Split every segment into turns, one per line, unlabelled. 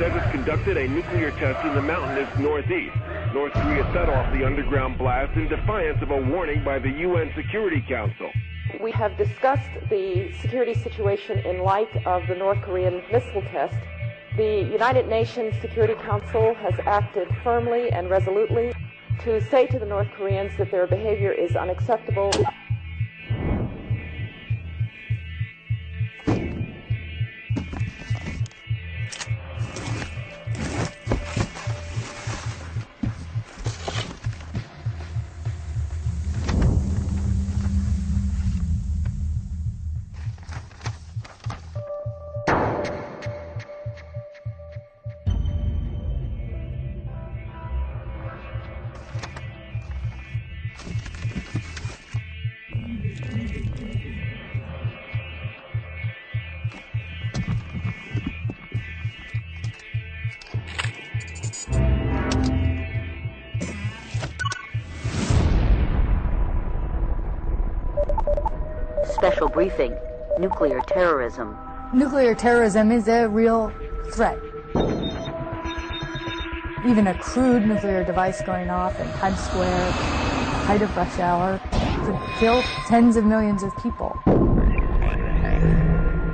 says it's conducted a nuclear test in the mountainous northeast. North Korea set off the underground blast in defiance of a warning by the UN Security Council.
We have discussed the security situation in light of the North Korean missile test. The United Nations Security Council has acted firmly and resolutely to say to the North Koreans that their behavior is unacceptable.
Special briefing, nuclear terrorism.
Nuclear terrorism is a real threat. Even a crude nuclear device going off in Times Square, height of rush hour, could kill tens of millions of people.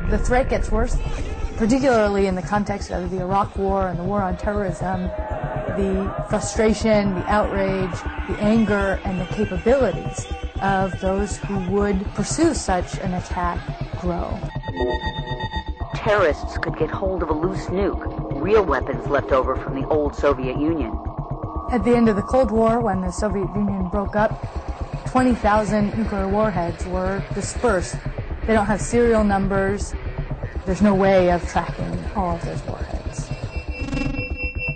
The threat gets worse, particularly in the context of the Iraq War and the war on terrorism. The frustration, the outrage, the anger, and the capabilities of those who would pursue such an attack grow.
Terrorists could get hold of a loose nuke, real weapons left over from the old Soviet Union.
At the end of the Cold War, when the Soviet Union broke up, 20,000 nuclear warheads were dispersed. They don't have serial numbers. There's no way of tracking all of those warheads.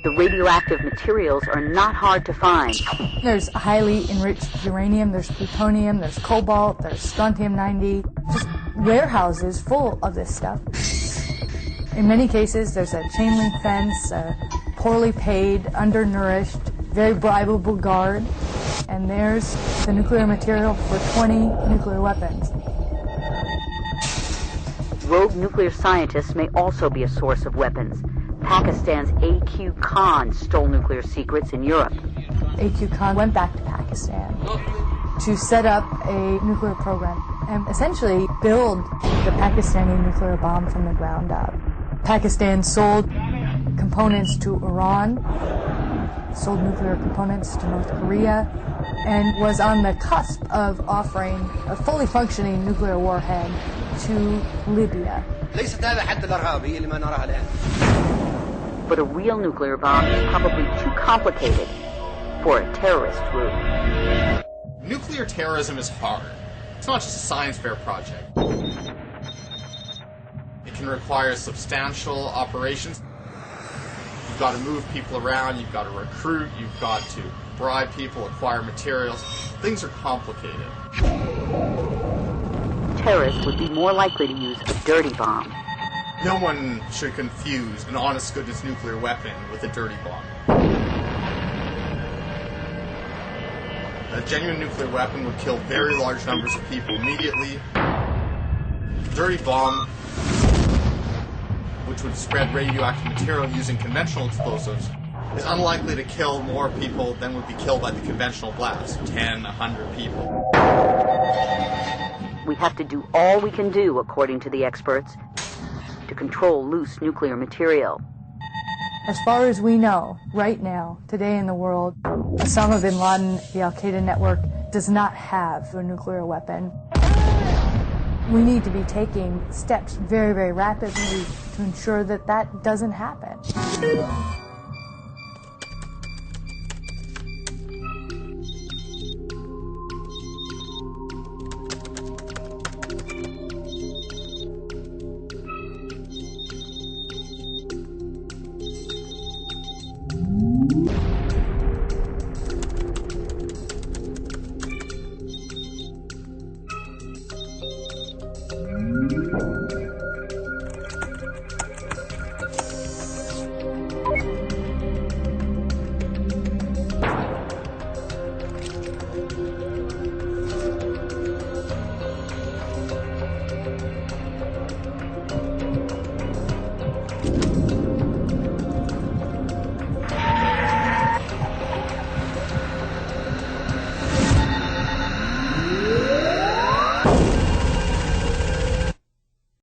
The radioactive materials are not hard to find.
There's highly enriched uranium, there's plutonium, there's cobalt, there's strontium-90, just warehouses full of this stuff. In many cases, there's a chain link fence, a poorly paid, undernourished, very bribable guard, and there's the nuclear material for 20 nuclear weapons.
Rogue nuclear scientists may also be a source of weapons. Pakistan's A.Q. Khan stole nuclear secrets in Europe.
A.Q. Khan went back to Pakistan to set up a nuclear program and essentially build the Pakistani nuclear bomb from the ground up. Pakistan sold components to Iran, sold nuclear components to North Korea, and was on the cusp of offering a fully functioning nuclear warhead to Libya.
But a real nuclear bomb is probably too complicated for a terrorist group.
Nuclear terrorism is hard. It's not just a science fair project. It can require substantial operations. You've got to move people around, you've got to recruit, you've got to bribe people, acquire materials. Things are complicated.
Terrorists would be more likely to use a dirty bomb.
No one should confuse an honest-goodness nuclear weapon with a dirty bomb. A genuine nuclear weapon would kill very large numbers of people immediately. A dirty bomb, which would spread radioactive material using conventional explosives, is unlikely to kill more people than would be killed by the conventional blast, 10, 100 people.
We have to do all we can do, according to the experts, to control loose nuclear material.
As far as we know, right now, today in the world, Osama bin Laden, the Al-Qaeda network, does not have a nuclear weapon. We need to be taking steps very, very rapidly to ensure that that doesn't happen.